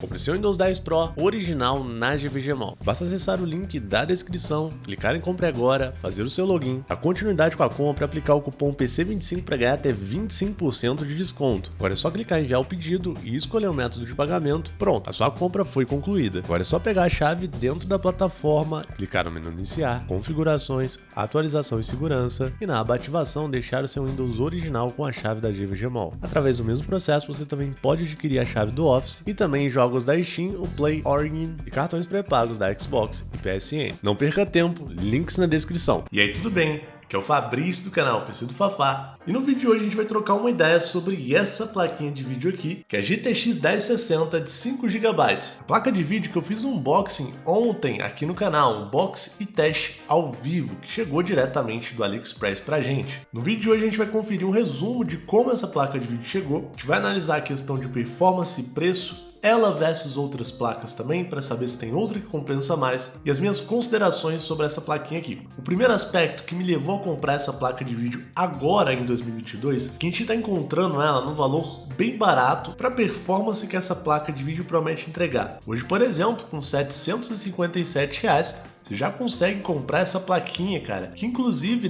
Compre seu Windows 10 Pro original na GVGMall. Basta acessar o link da descrição, clicar em Compre Agora, fazer o seu login, a continuidade com a compra, aplicar o cupom PC25 para ganhar até 25% de desconto. Agora é só clicar em enviar o pedido e escolher o método de pagamento. Pronto, a sua compra foi concluída. Agora é só pegar a chave dentro da plataforma, clicar no menu Iniciar, Configurações, Atualização e Segurança e na aba Ativação deixar o seu Windows original com a chave da GVGMall. Através do mesmo processo você também pode adquirir a chave do Office e também jogos da Steam, o Play, Origin e cartões pré-pagos da Xbox e PSN. Não perca tempo, links na descrição. E aí, tudo bem? Que é o Fabrício do canal PC do Fafá. E no vídeo de hoje a gente vai trocar uma ideia sobre essa plaquinha de vídeo aqui, que é a GTX 1060 de 5GB. A placa de vídeo que eu fiz um unboxing ontem aqui no canal, um unboxing e teste ao vivo, que chegou diretamente do AliExpress pra gente. No vídeo de hoje a gente vai conferir um resumo de como essa placa de vídeo chegou, a gente vai analisar a questão de performance e preço, ela versus outras placas também, para saber se tem outra que compensa mais, e as minhas considerações sobre essa plaquinha aqui. O primeiro aspecto que me levou a comprar essa placa de vídeo agora em 2022, é que a gente está encontrando ela num valor bem barato para a performance que essa placa de vídeo promete entregar. Hoje, por exemplo, com R$ 757, você já consegue comprar essa plaquinha, cara, que inclusive,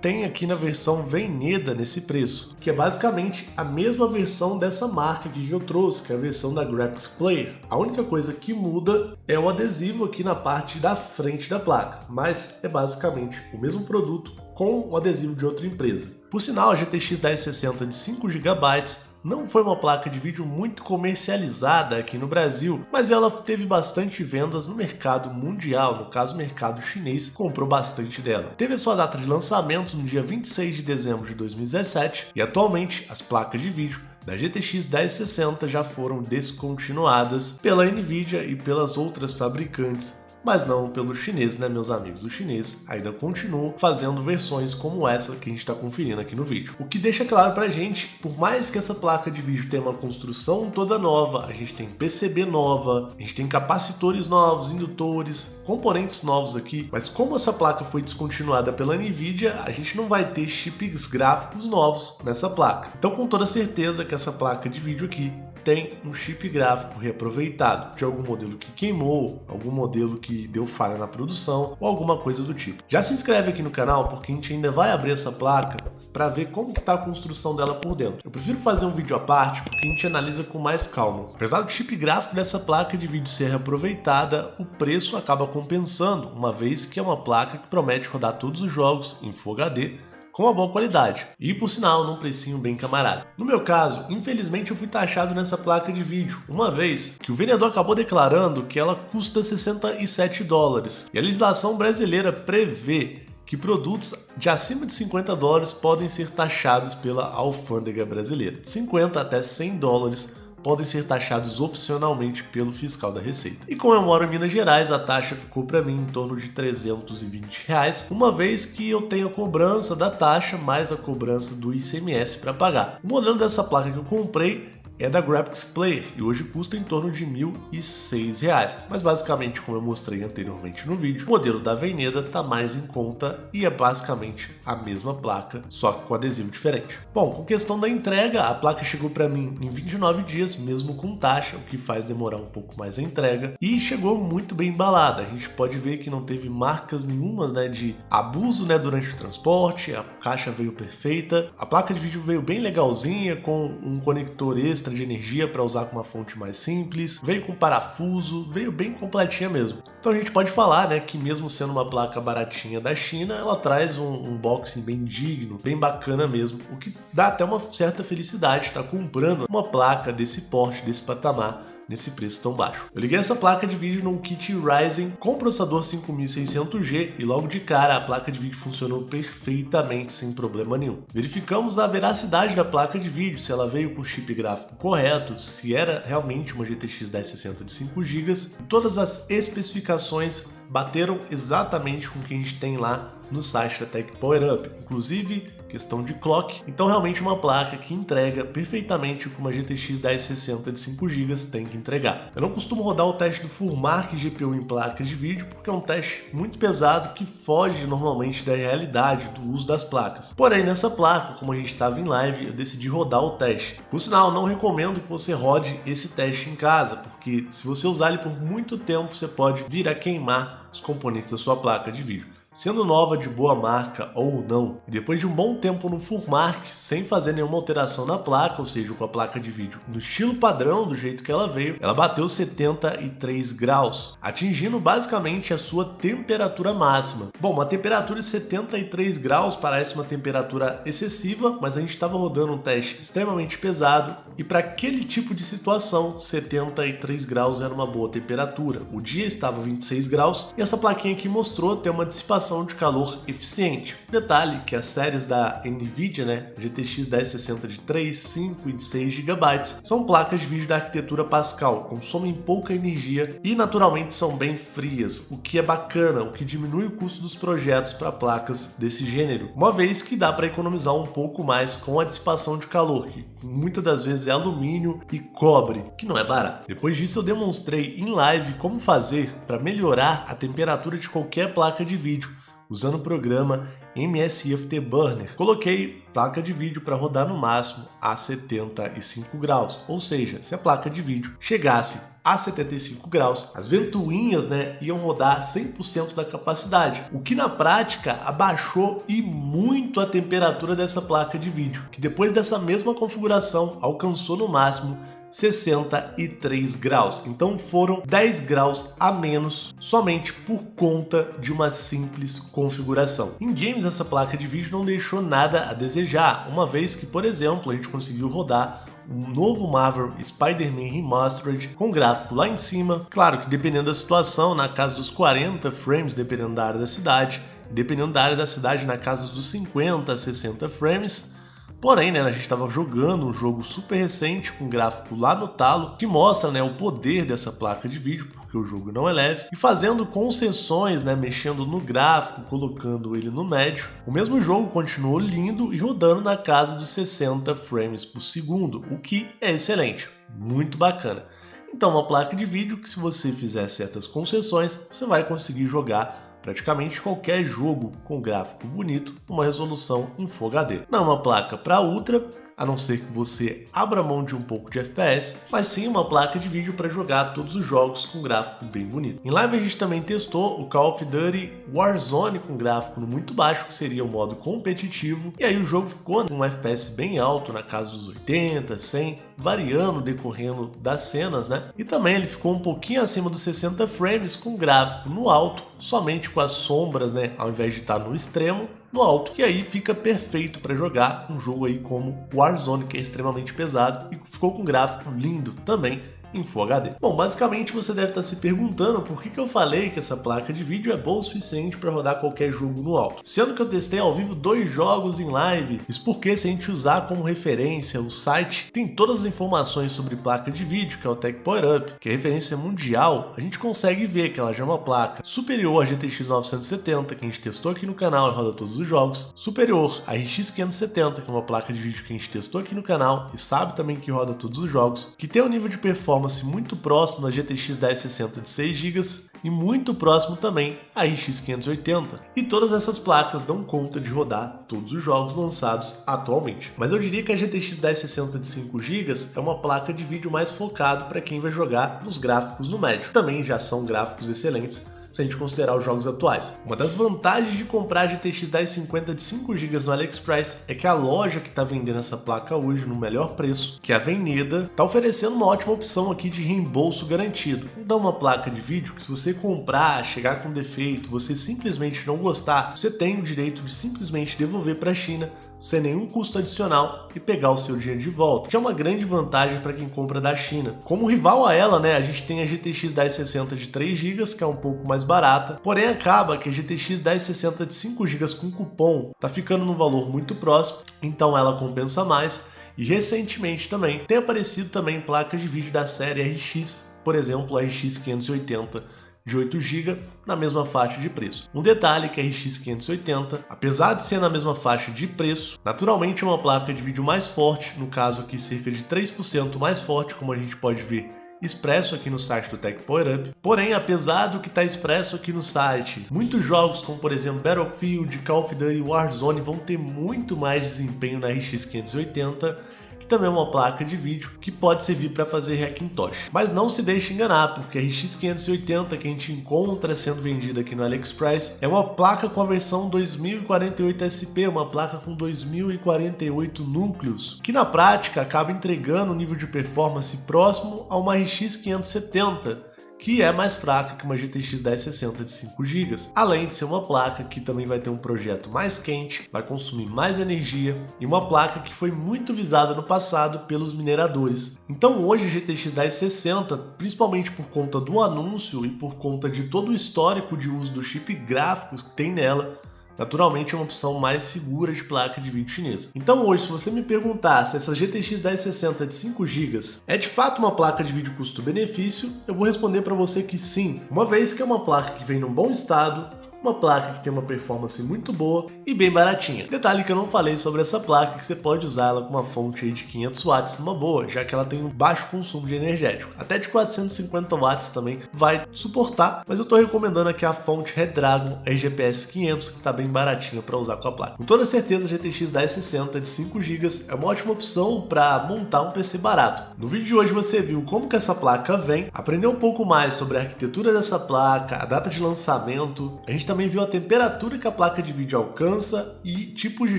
tem aqui na versão Veneda nesse preço, que é basicamente a mesma versão dessa marca aqui que eu trouxe, que é a versão da Graphics Player. A única coisa que muda é o adesivo aqui na parte da frente da placa, mas é basicamente o mesmo produto com o adesivo de outra empresa. Por sinal, a GTX 1060 de 5GB não foi uma placa de vídeo muito comercializada aqui no Brasil, mas ela teve bastante vendas no mercado mundial, no caso o mercado chinês comprou bastante dela. Teve a sua data de lançamento no dia 26 de dezembro de 2017 e atualmente as placas de vídeo da GTX 1060 já foram descontinuadas pela Nvidia e pelas outras fabricantes, mas não pelo chinês, meus amigos? O chinês ainda continua fazendo versões como essa que a gente está conferindo aqui no vídeo. O que deixa claro pra gente que por mais que essa placa de vídeo tenha uma construção toda nova, a gente tem PCB nova, a gente tem capacitores novos, indutores, componentes novos aqui, mas como essa placa foi descontinuada pela Nvidia, a gente não vai ter chips gráficos novos nessa placa. Então com toda certeza que essa placa de vídeo aqui tem um chip gráfico reaproveitado, de algum modelo que queimou, algum modelo que deu falha na produção ou alguma coisa do tipo. Já se inscreve aqui no canal porque a gente ainda vai abrir essa placa para ver como está a construção dela por dentro. Eu prefiro fazer um vídeo à parte porque a gente analisa com mais calma. Apesar do chip gráfico dessa placa de vídeo ser reaproveitada, o preço acaba compensando, uma vez que é uma placa que promete rodar todos os jogos em Full HD com uma boa qualidade e, por sinal, num precinho bem camarada. No meu caso, infelizmente eu fui taxado nessa placa de vídeo, uma vez que o vendedor acabou declarando que ela custa $67 e a legislação brasileira prevê que produtos de acima de $50 podem ser taxados pela alfândega brasileira. 50 até $100 podem ser taxados opcionalmente pelo fiscal da Receita. E como eu moro em Minas Gerais, a taxa ficou para mim em torno de R$ 320, uma vez que eu tenho a cobrança da taxa mais a cobrança do ICMS para pagar. O modelo dessa placa que eu comprei é da Graphics Player e hoje custa em torno de R$ 1.006, mas basicamente, como eu mostrei anteriormente no vídeo, o modelo da Veneda está mais em conta e é basicamente a mesma placa, só que com adesivo diferente. Bom, com questão da entrega, a placa chegou para mim em 29 dias, mesmo com taxa, o que faz demorar um pouco mais a entrega, e chegou muito bem embalada. A gente pode ver que não teve marcas nenhumas de abuso durante o transporte, a caixa veio perfeita, a placa de vídeo veio bem legalzinha, com um conector extra de energia para usar com uma fonte mais simples, veio com parafuso, veio bem completinha mesmo. Então a gente pode falar que mesmo sendo uma placa baratinha da China, ela traz um unboxing bem digno, bem bacana mesmo, o que dá até uma certa felicidade estar comprando uma placa desse porte, desse patamar, nesse preço tão baixo. Eu liguei essa placa de vídeo num kit Ryzen com processador 5600G e logo de cara a placa de vídeo funcionou perfeitamente sem problema nenhum. Verificamos a veracidade da placa de vídeo, se ela veio com o chip gráfico correto, se era realmente uma GTX 1060 de 5GB, e todas as especificações bateram exatamente com o que a gente tem lá no site da Tech Power Up, inclusive questão de clock. Então realmente uma placa que entrega perfeitamente o que uma GTX 1060 de 5 GB tem que entregar. Eu não costumo rodar o teste do Furmark GPU em placas de vídeo porque é um teste muito pesado que foge normalmente da realidade do uso das placas. Porém, nessa placa, como a gente estava em live, eu decidi rodar o teste. Por sinal, não recomendo que você rode esse teste em casa, porque se você usar ele por muito tempo, você pode vir a queimar os componentes da sua placa de vídeo. Sendo nova, de boa marca ou não, e depois de um bom tempo no Furmark, sem fazer nenhuma alteração na placa, ou seja, com a placa de vídeo no estilo padrão, do jeito que ela veio, ela bateu 73 graus, atingindo basicamente a sua temperatura máxima. Bom, uma temperatura de 73 graus parece uma temperatura excessiva, mas a gente estava rodando um teste extremamente pesado, e para aquele tipo de situação, 73 graus era uma boa temperatura. O dia estava 26 graus, e essa plaquinha aqui mostrou ter uma dissipação de calor eficiente. Detalhe que as séries da Nvidia, GTX 1060 de 3, 5 e de 6 GB, são placas de vídeo da arquitetura Pascal, consomem pouca energia e naturalmente são bem frias, o que é bacana, o que diminui o custo dos projetos para placas desse gênero, uma vez que dá para economizar um pouco mais com a dissipação de calor, que muitas das vezes é alumínio e cobre, que não é barato. Depois disso eu demonstrei em live como fazer para melhorar a temperatura de qualquer placa de vídeo, usando o programa MSI Afterburner. Coloquei placa de vídeo para rodar no máximo a 75 graus, ou seja, se a placa de vídeo chegasse a 75 graus, as ventoinhas iam rodar 100% da capacidade, o que na prática abaixou e muito a temperatura dessa placa de vídeo, que depois dessa mesma configuração alcançou no máximo 63 graus, então foram 10 graus a menos somente por conta de uma simples configuração. Em games essa placa de vídeo não deixou nada a desejar, uma vez que, por exemplo, a gente conseguiu rodar um novo Marvel Spider-Man Remastered com gráfico lá em cima, claro que dependendo da situação, na casa dos 40 frames, dependendo da área da cidade, e dependendo da área da cidade, na casa dos 50 a 60 frames. Porém, a gente estava jogando um jogo super recente com gráfico lá no talo, que mostra o poder dessa placa de vídeo, porque o jogo não é leve, e fazendo concessões, mexendo no gráfico, colocando ele no médio, o mesmo jogo continuou lindo e rodando na casa dos 60 frames por segundo, o que é excelente, muito bacana. Então, uma placa de vídeo que, se você fizer certas concessões, você vai conseguir jogar praticamente qualquer jogo com gráfico bonito, uma resolução em Full HD. Não é uma placa para ultra, a não ser que você abra mão de um pouco de FPS, mas sim uma placa de vídeo para jogar todos os jogos com gráfico bem bonito. Em live a gente também testou o Call of Duty Warzone com gráfico muito baixo, que seria o modo competitivo, e aí o jogo ficou com um FPS bem alto, na casa dos 80, 100, variando decorrendo das cenas, e também ele ficou um pouquinho acima dos 60 frames com gráfico no alto, somente com as sombras, ao invés de estar no extremo, no alto, que aí fica perfeito para jogar um jogo aí como Warzone, que é extremamente pesado e ficou com um gráfico lindo também em Full HD. Bom, basicamente você deve estar se perguntando por que eu falei que essa placa de vídeo é boa o suficiente para rodar qualquer jogo no alto, sendo que eu testei ao vivo 2 jogos em live. Isso porque, se a gente usar como referência o site, tem todas as informações sobre placa de vídeo, que é o Tech Power Up, que é referência mundial, a gente consegue ver que ela já é uma placa superior à GTX 970, que a gente testou aqui no canal e roda todos os jogos, superior à RX 570, que é uma placa de vídeo que a gente testou aqui no canal e sabe também que roda todos os jogos, que tem um nível de performance muito próximo da GTX 1060 de 6 GB e muito próximo também à RX 580. E todas essas placas dão conta de rodar todos os jogos lançados atualmente. Mas eu diria que a GTX 1060 de 5 GB é uma placa de vídeo mais focado para quem vai jogar nos gráficos no médio. Também já são gráficos excelentes, se a gente considerar os jogos atuais. Uma das vantagens de comprar a GTX 1050 de 5 GB no AliExpress é que a loja que está vendendo essa placa hoje no melhor preço, que é a Veneda, está oferecendo uma ótima opção aqui de reembolso garantido. Então, uma placa de vídeo que, se você comprar, chegar com defeito, você simplesmente não gostar, você tem o direito de simplesmente devolver para a China sem nenhum custo adicional e pegar o seu dinheiro de volta, que é uma grande vantagem para quem compra da China. Como rival a ela, a gente tem a GTX 1060 de 3 GB, que é um pouco mais barata, porém acaba que a GTX 1060 de 5 GB com cupom tá ficando num valor muito próximo, então ela compensa mais. E recentemente também tem aparecido também placas de vídeo da série RX, por exemplo, a RX 580, de 8 GB na mesma faixa de preço. Um detalhe que a RX 580, apesar de ser na mesma faixa de preço, naturalmente é uma placa de vídeo mais forte, no caso aqui cerca de 3% mais forte, como a gente pode ver expresso aqui no site do Tech Power Up. Porém, apesar do que está expresso aqui no site, muitos jogos como por exemplo Battlefield, Call of Duty e Warzone vão ter muito mais desempenho na RX 580, que também é uma placa de vídeo que pode servir para fazer Hackintosh. Mas não se deixe enganar, porque a RX 580 que a gente encontra sendo vendida aqui no AliExpress é uma placa com a versão 2048 SP, uma placa com 2048 núcleos, que na prática acaba entregando um nível de performance próximo a uma RX 570, que é mais fraca que uma GTX 1060 de 5 GB, além de ser uma placa que também vai ter um projeto mais quente, vai consumir mais energia e uma placa que foi muito visada no passado pelos mineradores. Então hoje a GTX 1060, principalmente por conta do anúncio e por conta de todo o histórico de uso do chip gráficos que tem nela, naturalmente é uma opção mais segura de placa de vídeo chinesa. Então hoje, se você me perguntar se essa GTX 1060 de 5 GB é de fato uma placa de vídeo custo-benefício, eu vou responder para você que sim, uma vez que é uma placa que vem num bom estado, uma placa que tem uma performance muito boa e bem baratinha. Detalhe que eu não falei sobre essa placa, que você pode usar ela com uma fonte aí de 500 watts numa boa, já que ela tem um baixo consumo de energético. Até de 450 watts também vai suportar, mas eu estou recomendando aqui a fonte Redragon RGPS 500, que está bem baratinha para usar com a placa. Com toda certeza, a GTX 1060 de 5 GB é uma ótima opção para montar um PC barato. No vídeo de hoje você viu como que essa placa vem, aprendeu um pouco mais sobre a arquitetura dessa placa, a data de lançamento, a gente também viu a temperatura que a placa de vídeo alcança e tipos de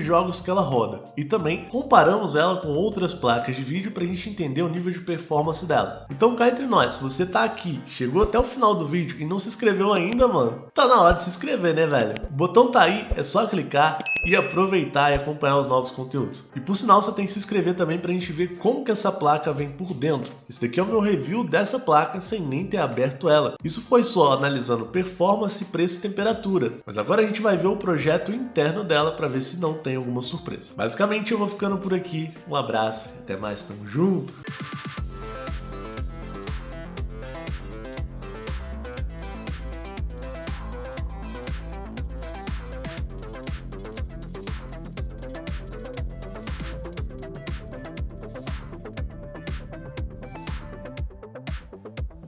jogos que ela roda. E também comparamos ela com outras placas de vídeo para a gente entender o nível de performance dela. Então cá entre nós, se você tá aqui, chegou até o final do vídeo e não se inscreveu ainda, mano, tá na hora de se inscrever, né, velho? O botão tá aí, é só clicar e aproveitar e acompanhar os novos conteúdos. E por sinal, você tem que se inscrever também pra gente ver como que essa placa vem por dentro. Esse daqui é o meu review dessa placa sem nem ter aberto ela. Isso foi só analisando performance, preço e temperatura. Mas agora a gente vai ver o projeto interno dela para ver se não tem alguma surpresa. Basicamente eu vou ficando por aqui. Um abraço e até mais, tamo junto!